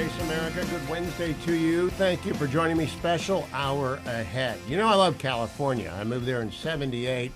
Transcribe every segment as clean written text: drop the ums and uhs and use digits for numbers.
Race America. Good Wednesday to you. Thank you for joining me. Special hour ahead. You know, I love California. I moved there in 78.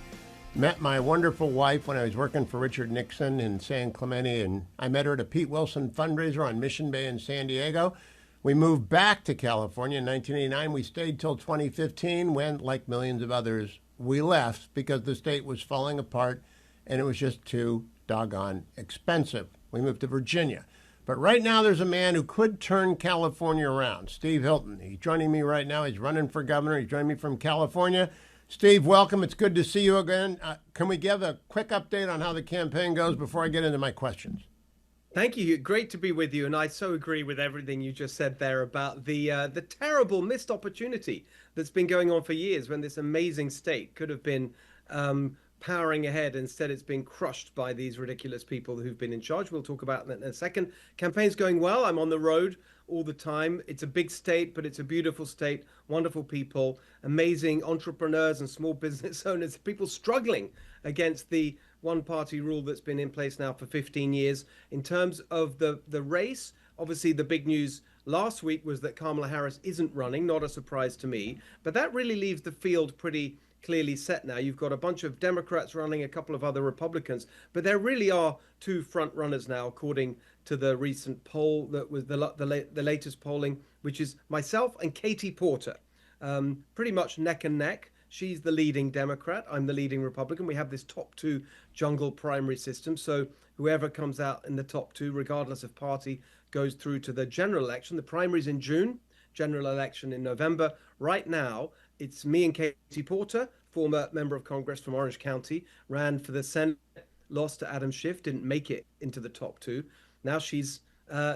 Met my wonderful wife when I was working for Richard Nixon in San Clemente, and I met her at a Pete Wilson fundraiser on Mission Bay in San Diego. We moved back to California in 1989. We stayed till 2015 when, like millions of others, we left because the state was falling apart and it was just too doggone expensive. We moved to Virginia. But right now there's a man who could turn California around, Steve Hilton. He's joining me right now. He's running for governor. He's joining me from California. Steve, welcome. It's good to see you again. Can we give a quick update on how the campaign goes before I get into my questions? Thank you. Great to be with you. And I so agree with everything you just said there about the terrible missed opportunity that's been going on for years when this amazing state could have been powering ahead. Instead, it's been crushed by these ridiculous people who've been in charge. We'll talk about that in a second. Campaign's going well. I'm on the road all the time. It's a big state, but it's a beautiful state, wonderful people, amazing entrepreneurs and small business owners, people struggling against the one-party rule that's been in place now for 15 years. In terms of the race, obviously the big news last week was that Kamala Harris isn't running, not a surprise to me, but that really leaves the field pretty clearly set now. You've got a bunch of Democrats running, a couple of other Republicans, but there really are two front runners now, according to the recent poll that was the latest polling, which is myself and Katie Porter, pretty much neck and neck. She's the leading Democrat. I'm the leading Republican. We have this top two jungle primary system. So whoever comes out in the top two, regardless of party, goes through to the general election. The primary's in June, general election in November. Right now, it's me and Katie Porter, former member of Congress from Orange County, ran for the Senate, lost to Adam Schiff, didn't make it into the top two. Now she's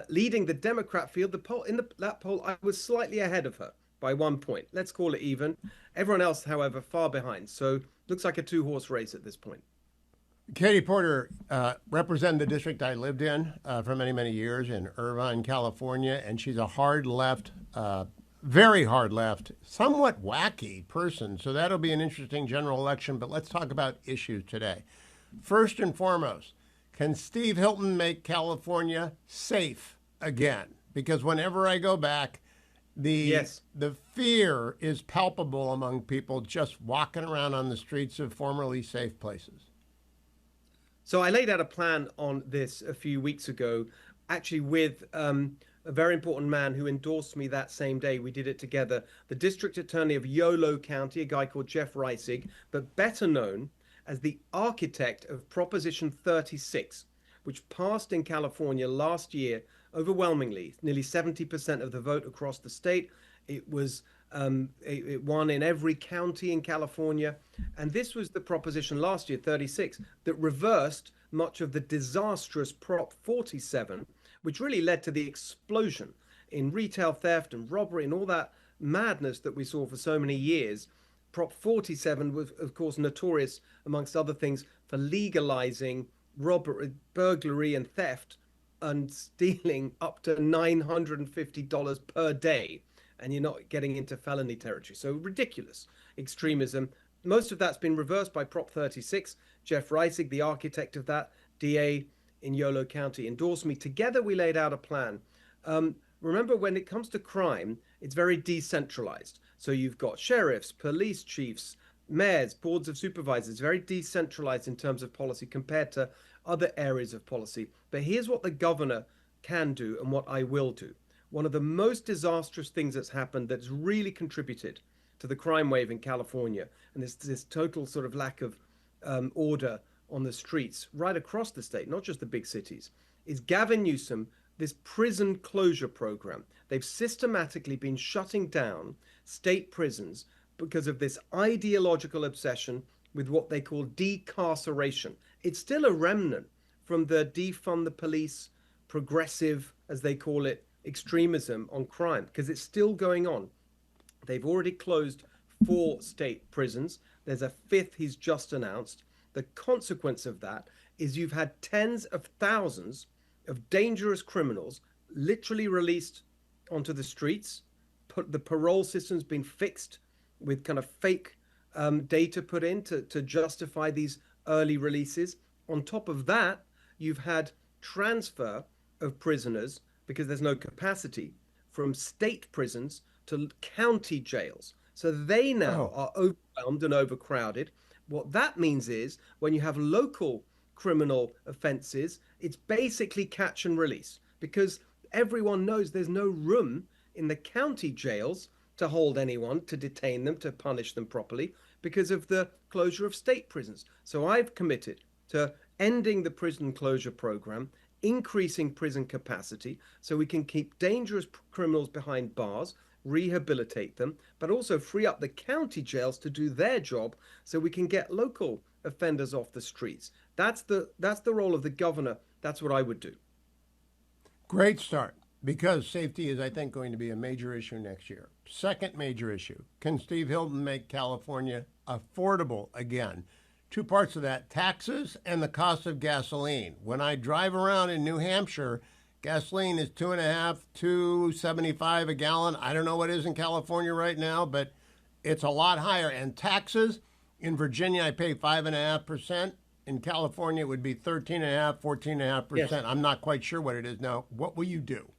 leading the Democrat field. That poll, I was slightly ahead of her by 1 point. Let's call it even. Everyone else, however, far behind. So looks like a two-horse race at this point. Katie Porter represented the district I lived in for many, many years in Irvine, California, and she's a hard left, very hard left, somewhat wacky person. So that'll be an interesting general election, but let's talk about issues today. First and foremost, can Steve Hilton make California safe again? Because whenever I go back, the fear is palpable among people just walking around on the streets of formerly safe places. So I laid out a plan on this a few weeks ago, actually with a very important man who endorsed me that same day. We did it together. The district attorney of Yolo County, a guy called Jeff Reisig, but better known as the architect of Proposition 36, which passed in California last year overwhelmingly, nearly 70% of the vote across the state. It won in every county in California. And this was the proposition last year, 36, that reversed much of the disastrous Prop 47, which really led to the explosion in retail theft and robbery and all that madness that we saw for so many years. Prop 47 was, of course, notorious, amongst other things, for legalizing robbery, burglary and theft and stealing up to $950 per day. And you're not getting into felony territory. So ridiculous extremism. Most of that's been reversed by Prop 36. Jeff Reisig, the architect of that, DA in Yolo County, endorsed me. Together, we laid out a plan. Remember, when it comes to crime, it's very decentralized. So you've got sheriffs, police chiefs, mayors, boards of supervisors, very decentralized in terms of policy compared to other areas of policy. But here's what the governor can do and what I will do. One of the most disastrous things that's happened that's really contributed to the crime wave in California and this total sort of lack of order on the streets right across the state, not just the big cities, is Gavin Newsom, this prison closure program. They've systematically been shutting down state prisons because of this ideological obsession with what they call decarceration. It's still a remnant from the defund the police, progressive, as they call it, extremism on crime, because it's still going on. They've already closed 4 state prisons. There's a 5th he's just announced. The consequence of that is you've had tens of thousands of dangerous criminals literally released onto the streets. The parole system's been fixed with kind of fake data put in to justify these early releases. On top of that, you've had transfer of prisoners because there's no capacity, from state prisons to county jails. So they now Oh, are overwhelmed and overcrowded. What that means is when you have local criminal offenses, it's basically catch and release because everyone knows there's no room in the county jails to hold anyone, to detain them, to punish them properly because of the closure of state prisons. So I've committed to ending the prison closure program, increasing prison capacity so we can keep dangerous criminals behind bars, rehabilitate them, but also free up the county jails to do their job so we can get local offenders off the streets. That's the role of the governor. That's what I would do. great start. Because safety is, I think, going to be a major issue next year. Second major issue, can Steve Hilton make California affordable again? Two parts of that, taxes and the cost of gasoline. When I drive around in New Hampshire, gasoline is 2.5, 2.75 a gallon. I don't know what it is in California right now, but it's a lot higher. And taxes, in Virginia, I pay 5.5%. In California, it would be 13.5, Yes. 14.5%. I'm not quite sure what it is now. What will you do?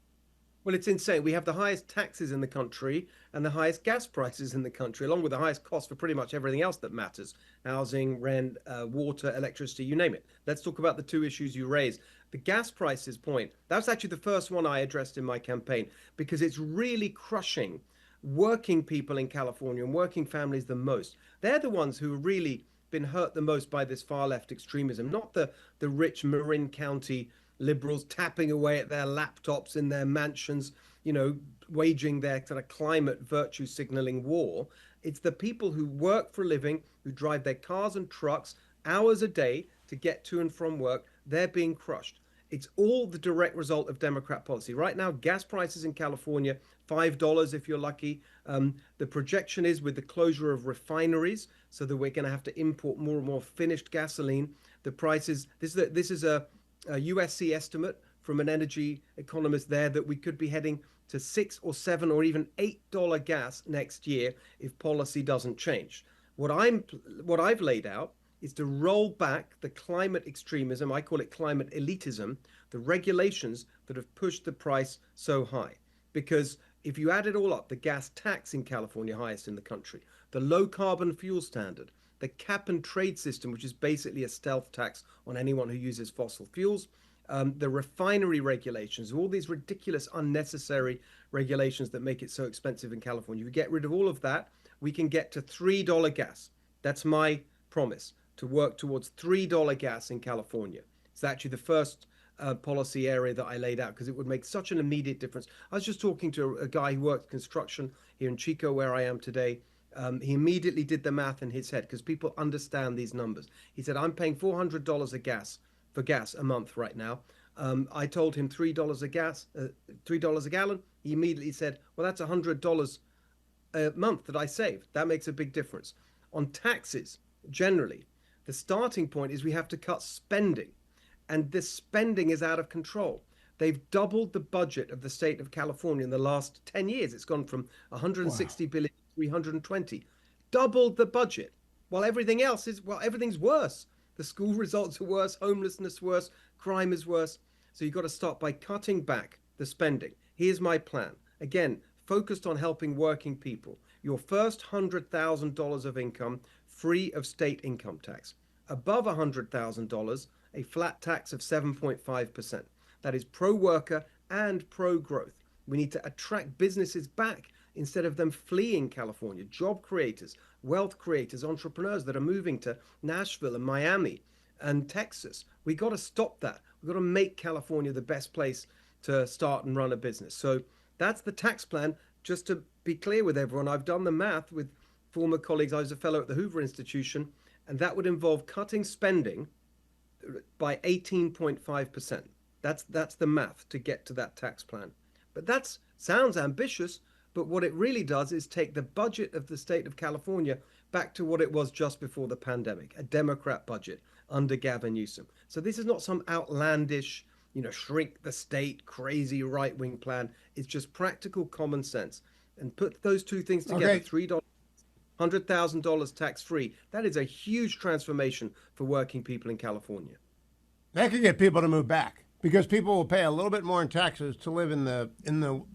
Well, it's insane. We have the highest taxes in the country and the highest gas prices in the country, along with the highest cost for pretty much everything else that matters: housing, rent, water, electricity, you name it. Let's talk about the two issues you raised. The gas prices point, that's actually the first one I addressed in my campaign because it's really crushing working people in California and working families the most. They're the ones who have really been hurt the most by this far left extremism, not the rich Marin County liberals tapping away at their laptops in their mansions, waging their kind of climate virtue signaling war. It's the people who work for a living, who drive their cars and trucks hours a day to get to and from work. They're being crushed. It's all the direct result of Democrat policy. Right now, gas prices in California, $5 if you're lucky. The projection is with the closure of refineries, so that we're going to have to import more and more finished gasoline. The prices, this is a USC estimate from an energy economist there that we could be heading to $6 or $7 or even $8 gas next year if policy doesn't change. What I've laid out is to roll back the climate extremism, I call it climate elitism, the regulations that have pushed the price so high. Because if you add it all up, the gas tax in California, highest in the country, the low carbon fuel standard, the cap and trade system, which is basically a stealth tax on anyone who uses fossil fuels, the refinery regulations, all these ridiculous, unnecessary regulations that make it so expensive in California. If we get rid of all of that, we can get to $3 gas. That's my promise, to work towards $3 gas in California. It's actually the first policy area that I laid out because it would make such an immediate difference. I was just talking to a guy who works construction here in Chico, where I am today. He immediately did the math in his head because people understand these numbers. He said, I'm paying $400 for gas a month right now. I told him $3 $3 a gallon. He immediately said, well, that's $100 a month that I saved. That makes a big difference. On taxes, generally, the starting point is we have to cut spending. And this spending is out of control. They've doubled the budget of the state of California in the last 10 years. It's gone from 160 Wow. billion to 320. Doubled the budget. While everything's worse. The school results are worse, homelessness worse, crime is worse. So you've got to start by cutting back the spending. Here's my plan. Again, focused on helping working people. Your first $100,000 of income free of state income tax. Above $100,000, a flat tax of 7.5%. That is pro-worker and pro-growth. We need to attract businesses back instead of them fleeing California. Job creators, wealth creators, entrepreneurs that are moving to Nashville and Miami and Texas. We got to stop that. We've got to make California the best place to start and run a business. So that's the tax plan. Just to be clear with everyone, I've done the math with former colleagues. I was a fellow at the Hoover Institution, and that would involve cutting spending by 18.5%. That's the math to get to that tax plan. But that sounds ambitious, but what it really does is take the budget of the state of California back to what it was just before the pandemic, a Democrat budget under Gavin Newsom. So this is not some outlandish, shrink the state, crazy right-wing plan. It's just practical common sense. And put those two things together, Okay. $3, $100,000 tax-free. That is a huge transformation for working people in California. That could get people to move back. Because people will pay a little bit more in taxes to live in the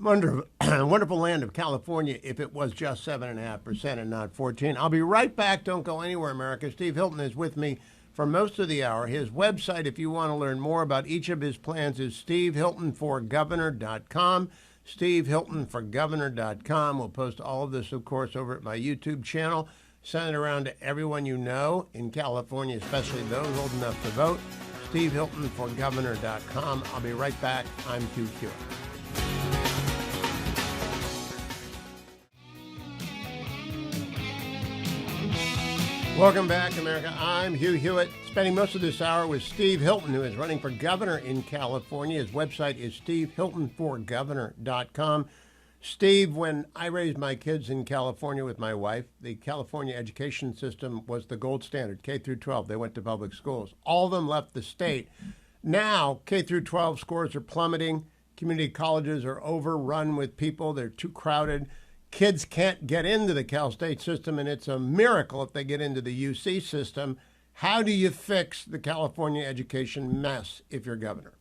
wonderful land of California if it was just 7.5% and not 14. I'll be right back. Don't go anywhere, America. Steve Hilton is with me for most of the hour. His website, if you want to learn more about each of his plans, is stevehiltonforgovernor.com. stevehiltonforgovernor.com. We'll post all of this, of course, over at my YouTube channel. Send it around to everyone you know in California, especially those old enough to vote. stevehiltonforgovernor.com. I'll be right back. I'm Hugh Hewitt. Welcome back, America. I'm Hugh Hewitt, spending most of this hour with Steve Hilton, who is running for governor in California. His website is stevehiltonforgovernor.com. Steve, when I raised my kids in California with my wife, the California education system was the gold standard, K through 12. They went to public schools. All of them left the state. Now, K through 12 scores are plummeting. Community colleges are overrun with people. They're too crowded. Kids can't get into the Cal State system, and it's a miracle if they get into the UC system. How do you fix the California education mess if you're governor?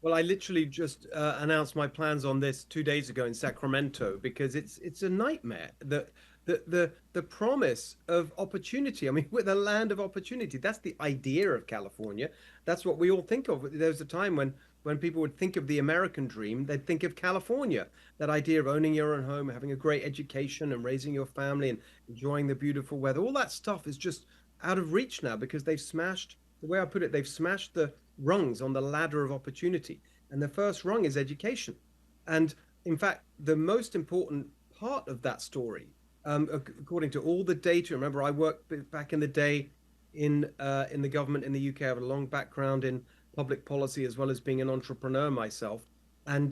Well, I literally just announced my plans on this 2 days ago in Sacramento because it's a nightmare. The promise of opportunity. I mean, we're the land of opportunity. That's the idea of California. That's what we all think of. There was a time when people would think of the American dream, they'd think of California. That idea of owning your own home, having a great education, and raising your family and enjoying the beautiful weather. All that stuff is just out of reach now because they've smashed. The way I put it, they've smashed the rungs on the ladder of opportunity. And the first rung is education. And in fact, the most important part of that story, according to all the data, remember I worked back in the day in the government in the UK. I have a long background in public policy as well as being an entrepreneur myself. And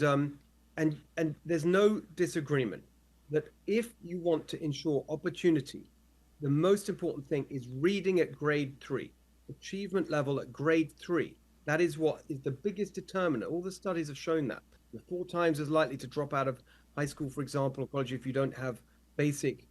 there's no disagreement that if you want to ensure opportunity, the most important thing is reading at grade 3, achievement level at grade 3. That is what is the biggest determinant. All the studies have shown that. You're 4 times as likely to drop out of high school, for example, or college if you don't have basic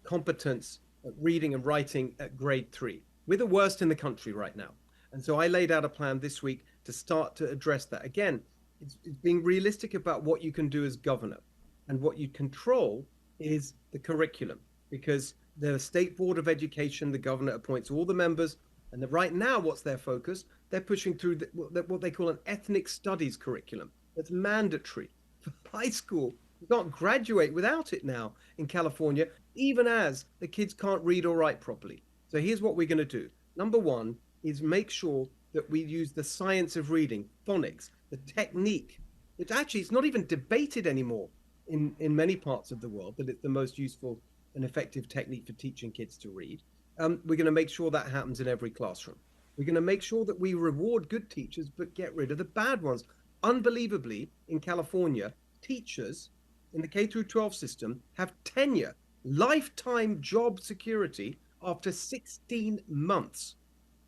competence at reading and writing at grade 3. We're the worst in the country right now. And so I laid out a plan this week to start to address that. Again, it's being realistic about what you can do as governor. And what you control is the curriculum, because the State Board of Education, the governor appoints all the members. And right now, what's their focus? They're pushing through what they call an ethnic studies curriculum. That's mandatory for high school. You can't graduate without it now in California, even as the kids can't read or write properly. So here's what we're going to do. Number one is make sure that we use the science of reading, phonics, the technique. It actually, it's not even debated anymore in many parts of the world that it's the most useful and effective technique for teaching kids to read. We're going to make sure that happens in every classroom. We're going to make sure that we reward good teachers, but get rid of the bad ones. Unbelievably, in California, teachers in the K through 12 system have tenure, lifetime job security after 16 months,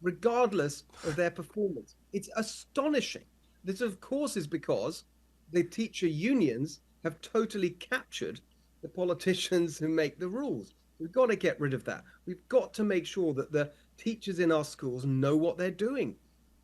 regardless of their performance. It's astonishing. This, of course, is because the teacher unions have totally captured the politicians who make the rules. We've got to get rid of that. We've got to make sure that the teachers in our schools know what they're doing.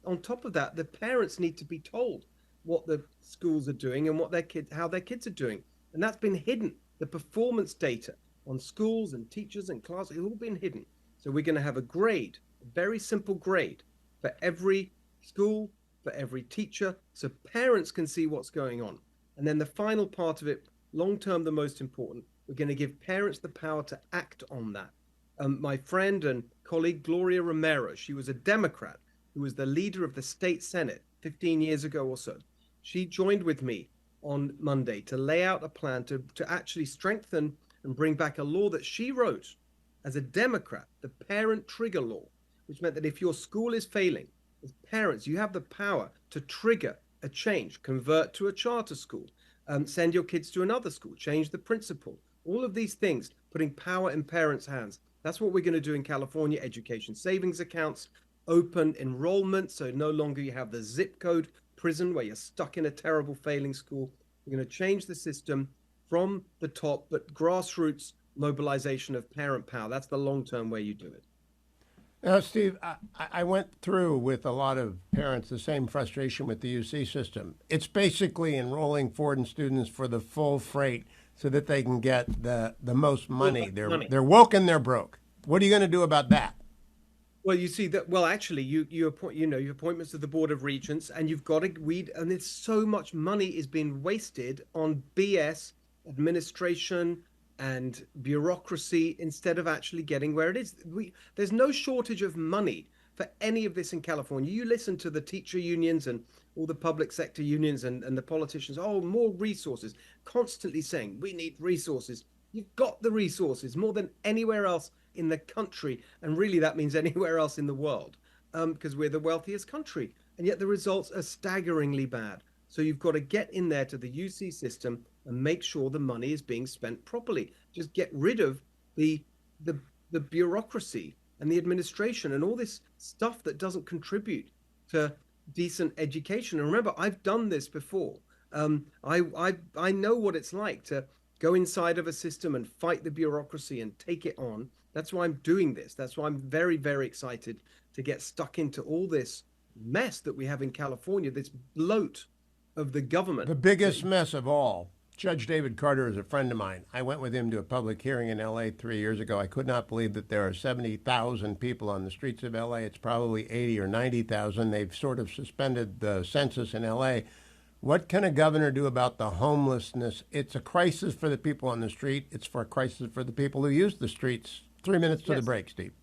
On top of that, the parents need to be told what the schools are doing and what how their kids are doing. And that's been hidden. The performance data on schools and teachers and classes has all been hidden. So we're going to have a grade, a very simple grade for every school, for every teacher, so parents can see what's going on. And then the final part of it, long term, the most important, we're going to give parents the power to act on that. My friend and colleague Gloria Romero, she was a Democrat who was the leader of the state Senate 15 years ago or so. She joined with me on Monday to lay out a plan to actually strengthen and bring back a law that she wrote as a Democrat, the parent trigger law, which meant that if your school is failing, as parents, you have the power to trigger a change, convert to a charter school, send your kids to another school, change the principal. All of these things, putting power in parents' hands. That's what we're going to do in California. Education savings accounts, open enrollment, so no longer you have the zip code prison where you're stuck in a terrible failing school. We're going to change the system from the top, but grassroots mobilization of parent power. That's the long-term way you do it. Now, Steve, I went through with a lot of parents the same frustration with the UC system. It's basically enrolling foreign students for the full freight so that they can get the most money. They're woke and they're broke. What are you going to do about that? Well, you see that. Well, actually, you appoint, your appointments to the Board of Regents, and you've got to weed. And it's so much money is being wasted on BS administration and bureaucracy instead of actually getting where it is. There's no shortage of money for any of this in California. You listen to the teacher unions and all the public sector unions and the politicians. Oh, more resources, constantly saying we need resources. You've got the resources more than anywhere else in the country, and really that means anywhere else in the world, because we're the wealthiest country, and yet the results are staggeringly bad. So you've got to get in there to the UC system and make sure the money is being spent properly. Just get rid of the the, the bureaucracy and the administration and all this stuff that doesn't contribute to decent education. And remember, I've done this before. I know what it's like to go inside of a system and fight the bureaucracy and take it on. That's why I'm doing this. That's why I'm very, very excited to get stuck into all this mess that we have in California, this bloat of the government. The biggest mess of all. Judge David Carter is a friend of mine. I went with him to a public hearing in LA 3 years ago. I could not believe that there are 70,000 people on the streets of LA. It's probably 80 or 90,000. They've sort of suspended the census in LA. What can a governor do about the homelessness? It's a crisis for the people on the street. It's for a crisis for the people who use the streets. 3 minutes to the break, Steve.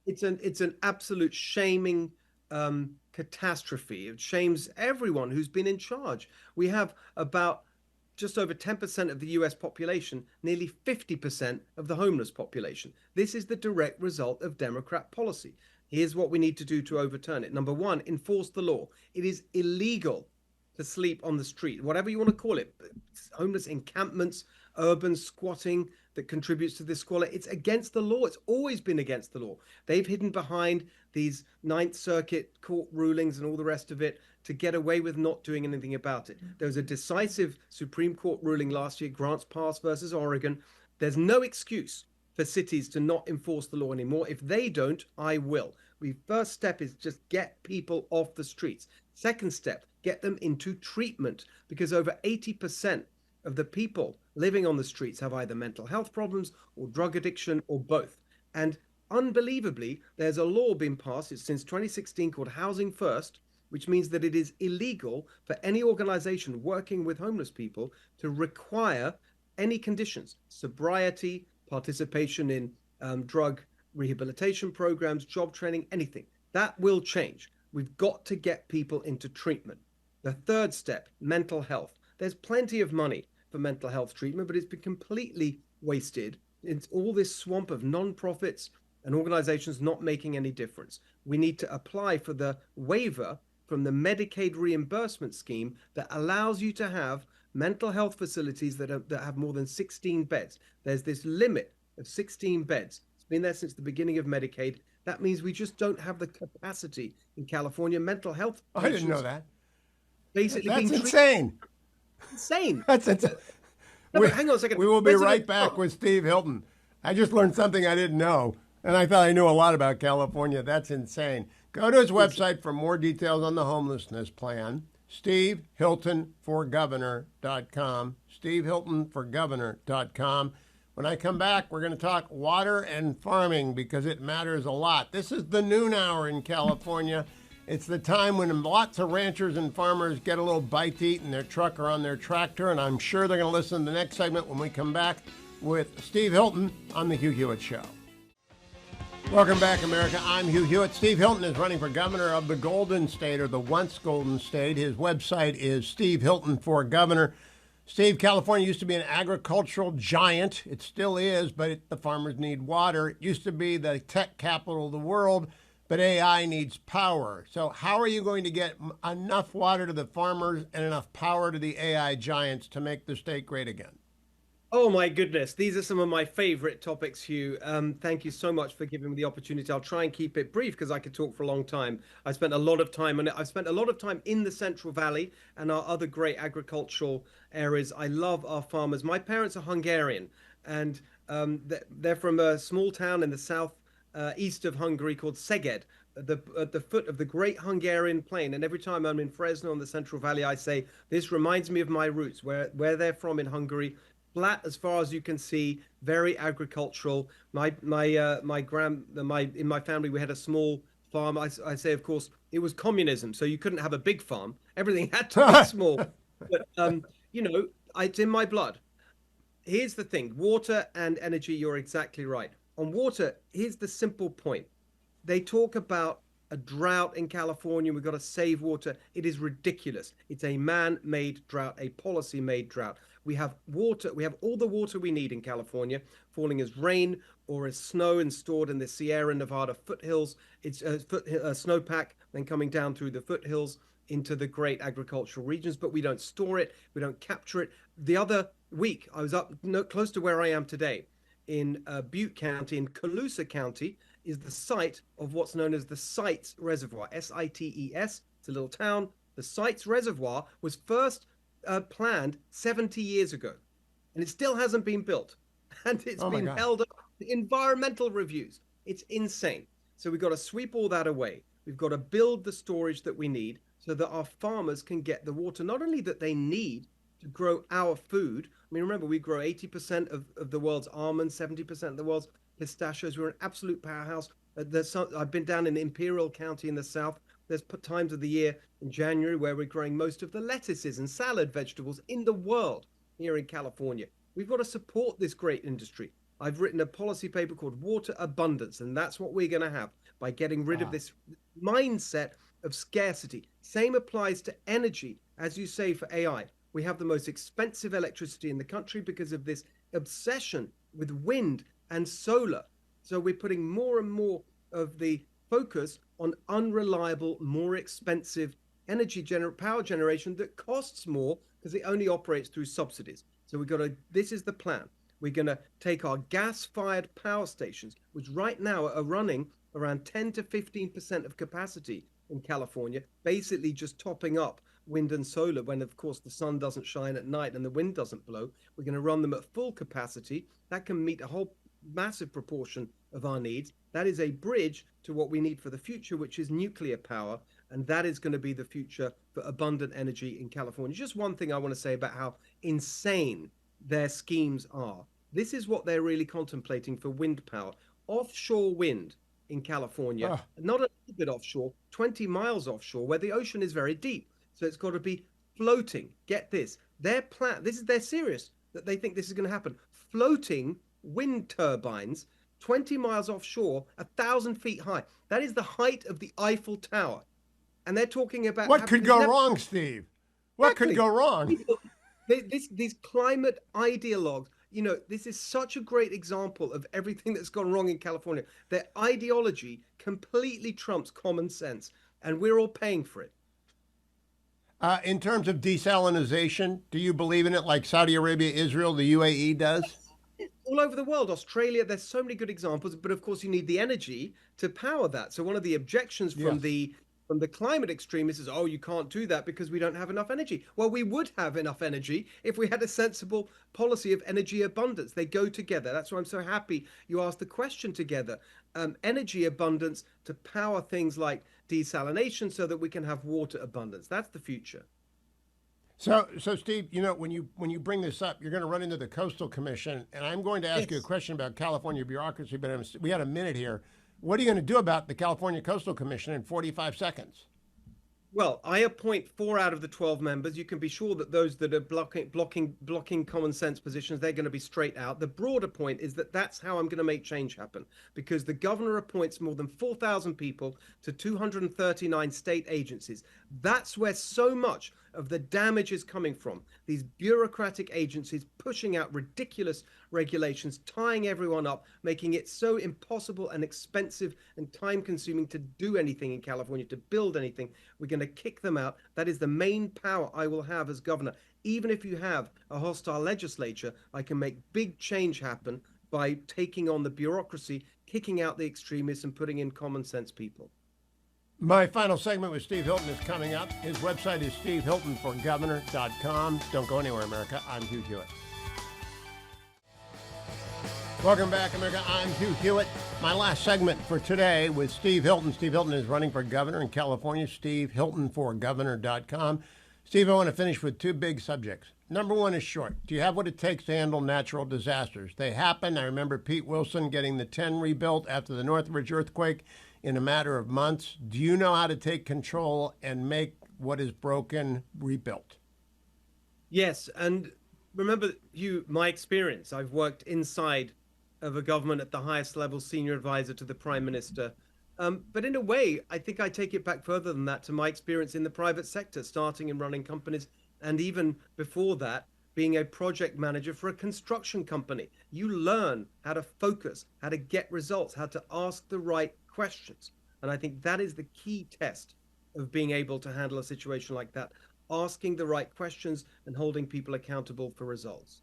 It's an absolute shaming catastrophe. It shames everyone who's been in charge. We have about just over 10% of the US population, nearly 50% of the homeless population. This is the direct result of Democrat policy. Here's what we need to do to overturn it. Number one, enforce the law. It is illegal to sleep on the street, whatever you want to call it. Homeless encampments, urban squatting that contributes to this squalor. It's against the law. It's always been against the law. They've hidden behind these Ninth Circuit court rulings and all the rest of it to get away with not doing anything about it. There was a decisive Supreme Court ruling last year, Grants Pass versus Oregon. There's no excuse for cities to not enforce the law anymore. If they don't, I will. The first step is just get people off the streets. Second step, get them into treatment, because over 80% of the people living on the streets have either mental health problems or drug addiction or both. And unbelievably, there's a law being passed since 2016 called Housing First, which means that it is illegal for any organization working with homeless people to require any conditions, sobriety, participation in drug rehabilitation programs, job training, anything. That will change. We've got to get people into treatment. The third step, mental health. There's plenty of money for mental health treatment, but it's been completely wasted. It's all this swamp of non-profits and organizations not making any difference. We need to apply for the waiver from the Medicaid reimbursement scheme that allows you to have mental health facilities that have more than 16 beds. There's this limit of 16 beds. It's been there since the beginning of Medicaid. That means we just don't have the capacity in California. Mental health. I didn't know that. Basically, that's insane. Insane. That's insane. No, hang on a second. We will be right back with Steve Hilton. I just learned something I didn't know, and I thought I knew a lot about California. That's insane. Go to his website for more details on the homelessness plan. SteveHiltonForGovernor.com. SteveHiltonForGovernor.com. When I come back, we're going to talk water and farming because it matters a lot. This is the noon hour in California. It's the time when lots of ranchers and farmers get a little bite to eat in their truck or on their tractor, and I'm sure they're going to listen to the next segment when we come back with Steve Hilton on The Hugh Hewitt Show. Welcome back, America. I'm Hugh Hewitt. Steve Hilton is running for governor of the Golden State, or the once Golden State. His website is Steve Hilton for Governor. Steve, California used to be an agricultural giant. It still is, but the farmers need water. It used to be the tech capital of the world, but AI needs power. So how are you going to get enough water to the farmers and enough power to the AI giants to make the state great again? Oh my goodness, these are some of my favorite topics, Hugh. Thank you so much for giving me the opportunity. I'll try and keep it brief because I could talk for a long time. I spent a lot of time on it. I've spent a lot of time in the Central Valley and our other great agricultural areas. I love our farmers. My parents are Hungarian, and they're from a small town in the south east of Hungary called Szeged, at the foot of the Great Hungarian Plain. And every time I'm in Fresno in the Central Valley, I say, this reminds me of my roots, where they're from in Hungary. Flat as far as you can see, very agricultural. In my family we had a small farm. I say, of course, it was communism, so you couldn't have a big farm. Everything had to be small. But it's in my blood. Here's the thing: water and energy. You're exactly right. On water, here's the simple point. They talk about a drought in California. We've got to save water. It is ridiculous. It's a man-made drought, a policy-made drought. We have water. We have all the water we need in California, falling as rain or as snow and stored in the Sierra Nevada foothills. It's a snowpack, then coming down through the foothills into the great agricultural regions. But we don't store it. We don't capture it. The other week, I was up close to where I am today in Butte County, in Colusa County, is the site of what's known as the Sites Reservoir, Sites. It's a little town. The Sites Reservoir was first planned 70 years ago, and it still hasn't been built. And it's been held up to environmental reviews. It's insane. So we've got to sweep all that away. We've got to build the storage that we need so that our farmers can get the water, not only that they need to grow our food. I mean, remember, we grow 80% of the world's almonds, 70% of the world's pistachios. We're an absolute powerhouse. I've been down in Imperial County in the south. There's times of the year in January where we're growing most of the lettuces and salad vegetables in the world here in California. We've got to support this great industry. I've written a policy paper called Water Abundance, and that's what we're going to have by getting rid of this mindset of scarcity. Same applies to energy, as you say, for AI. We have the most expensive electricity in the country because of this obsession with wind and solar. So we're putting more and more of the focus on unreliable, more expensive power generation that costs more because it only operates through subsidies. So this is the plan. We're going to take our gas-fired power stations, which right now are running around 10 to 15% of capacity in California, basically just topping up wind and solar when, of course, the sun doesn't shine at night and the wind doesn't blow. We're going to run them at full capacity. That can meet a whole massive proportion of our needs. That is a bridge to what we need for the future, which is nuclear power. And that is going to be the future for abundant energy in California. Just one thing I want to say about how insane their schemes are. This is what they're really contemplating for wind power. Offshore wind in California, not a little bit offshore, 20 miles offshore, where the ocean is very deep. So it's got to be floating. Get this. They're serious that they think this is going to happen. Floating wind turbines 20 miles offshore, 1,000 feet high. That is the height of the Eiffel Tower. And they're talking about what could go wrong, Steve? What could go wrong? These climate ideologues, this is such a great example of everything that's gone wrong in California. Their ideology completely trumps common sense, and we're all paying for it. In terms of desalinization, do you believe in it like Saudi Arabia, Israel, the UAE does? All over the world, Australia, there's so many good examples, but of course you need the energy to power that. So one of the objections from the climate extremists is, you can't do that because we don't have enough energy. Well, we would have enough energy if we had a sensible policy of energy abundance. They go together. That's why I'm so happy you asked the question together. Energy abundance to power things like desalination so that we can have water abundance. That's the future. So Steve, when you bring this up, you're going to run into the Coastal Commission, and I'm going to ask you a question about California bureaucracy, but we had a minute here. What are you going to do about the California Coastal Commission in 45 seconds? Well, I appoint 4 out of the 12 members. You can be sure that those that are blocking common sense positions, they're going to be straight out. The broader point is that that's how I'm going to make change happen, because the governor appoints more than 4,000 people to 239 state agencies. That's where so much of the damage is coming from. These bureaucratic agencies pushing out ridiculous regulations, tying everyone up, making it so impossible and expensive and time-consuming to do anything in California, to build anything. We're going to kick them out. That is the main power I will have as governor. Even if you have a hostile legislature, I can make big change happen by taking on the bureaucracy, kicking out the extremists, and putting in common sense people. My final segment with Steve Hilton is coming up. His website is stevehiltonforgovernor.com. Don't go anywhere, America. I'm Hugh Hewitt. Welcome back, America. I'm Hugh Hewitt. My last segment for today with Steve Hilton. Steve Hilton is running for governor in California. Steve Hilton for governor.com. Steve, I want to finish with two big subjects. Number one is short. Do you have what it takes to handle natural disasters? They happen. I remember Pete Wilson getting the 10 rebuilt after the Northridge earthquake in a matter of months. Do you know how to take control and make what is broken rebuilt? Yes, and remember, Hugh, my experience. I've worked inside of a government at the highest level, senior advisor to the prime minister. But in a way, I think I take it back further than that to my experience in the private sector, starting and running companies, and even before that, being a project manager for a construction company. You learn how to focus, how to get results, how to ask the right questions. And I think that is the key test of being able to handle a situation like that, asking the right questions and holding people accountable for results.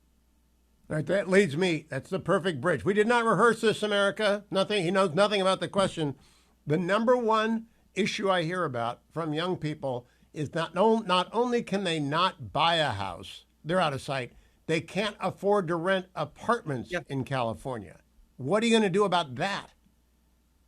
All right, that leads me. That's the perfect bridge. We did not rehearse this, America. Nothing. He knows nothing about the question. The number one issue I hear about from young people is not only can they not buy a house, they're out of sight, they can't afford to rent apartments in California. What are you going to do about that?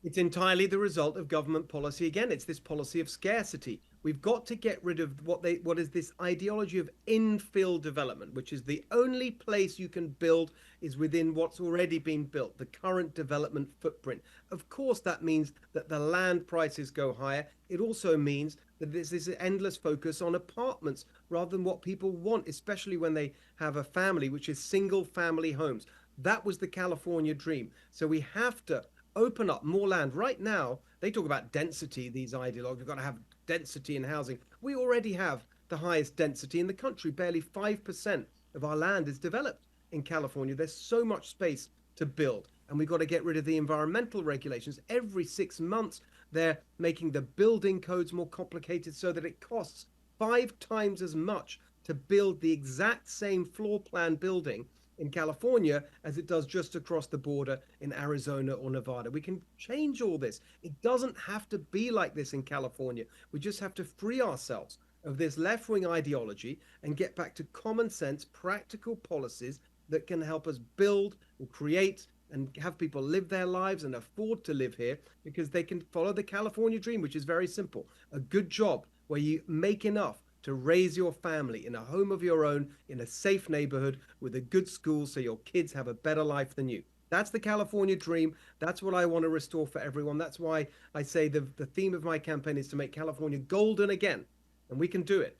It's entirely the result of government policy. Again, it's this policy of scarcity. We've got to get rid of what is this ideology of infill development, which is the only place you can build is within what's already been built, the current development footprint. Of course, that means that the land prices go higher. It also means that there's this endless focus on apartments rather than what people want, especially when they have a family, which is single family homes. That was the California dream. So we have to open up more land. Right now, they talk about density, these ideologues. We've got to have density in housing. We already have the highest density in the country. Barely 5% of our land is developed in California. There's so much space to build. And we've got to get rid of the environmental regulations. Every 6 months, they're making the building codes more complicated so that it costs 5 times as much to build the exact same floor plan building in California as it does just across the border in Arizona or Nevada. We can change all this. It doesn't have to be like this in California. We just have to free ourselves of this left-wing ideology and get back to common sense, practical policies that can help us build and create and have people live their lives and afford to live here, because they can follow the California dream, which is very simple. A good job where you make enough to raise your family in a home of your own, in a safe neighborhood, with a good school so your kids have a better life than you. That's the California dream. That's what I want to restore for everyone. That's why I say the theme of my campaign is to make California golden again, and we can do it.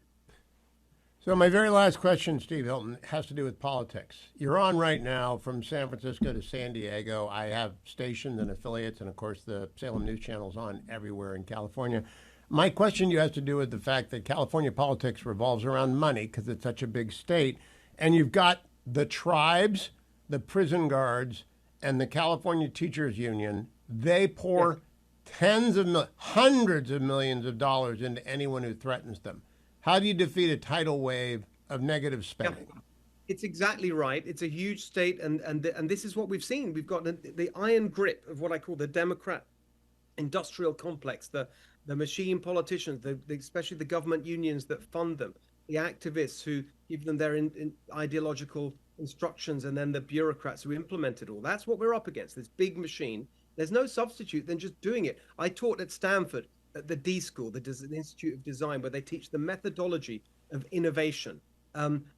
So my very last question, Steve Hilton, has to do with politics. You're on right now from San Francisco to San Diego. I have stations and affiliates, and of course the Salem News Channel is on everywhere in California. My question to you has to do with the fact that California politics revolves around money because it's such a big state. And you've got the tribes, the prison guards, and the California Teachers Union. They pour hundreds of millions of dollars into anyone who threatens them. How do you defeat a tidal wave of negative spending? It's exactly right. It's a huge state, and this is what we've seen. We've got the iron grip of what I call the Democrat industrial complex, the machine politicians, especially the government unions that fund them, the activists who give them their ideological instructions, and then the bureaucrats who implement it all. That's what we're up against, this big machine. There's no substitute than just doing it. I taught at Stanford at the D School, the Institute of Design, where they teach the methodology of innovation.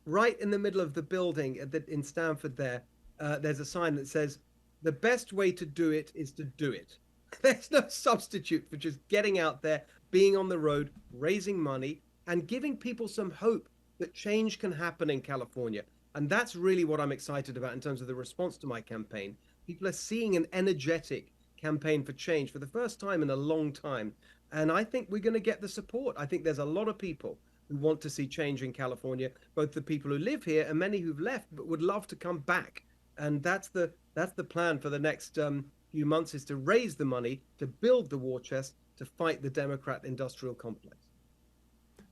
Right in the middle of the building in Stanford there's a sign that says, the best way to do it is to do it. There's no substitute for just getting out there, being on the road, raising money, and giving people some hope that change can happen in California. And that's really what I'm excited about in terms of the response to my campaign. People are seeing an energetic campaign for change for the first time in a long time. And I think we're going to get the support. I think there's a lot of people who want to see change in California, both the people who live here and many who've left but would love to come back. And that's the plan for the next few months, is to raise the money to build the war chest to fight the Democrat industrial complex.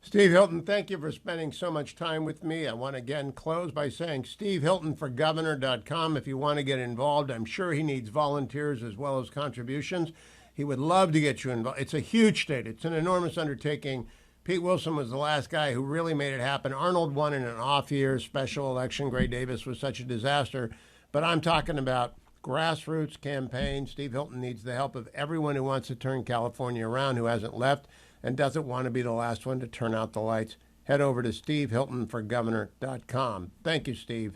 Steve Hilton, thank you for spending so much time with me. I want to again close by saying Steve Hilton for governor.com. If you want to get involved, I'm sure he needs volunteers as well as contributions. He would love to get you involved. It's a huge state. It's an enormous undertaking. Pete Wilson was the last guy who really made it happen. Arnold won in an off year, special election. Gray Davis was such a disaster. But I'm talking about grassroots campaign. Steve Hilton needs the help of everyone who wants to turn California around, who hasn't left and doesn't want to be the last one to turn out the lights. Head over to stevehiltonforgovernor.com. Thank you, Steve.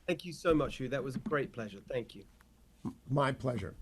Thank you so much, Hugh. That was a great pleasure. Thank you. My pleasure.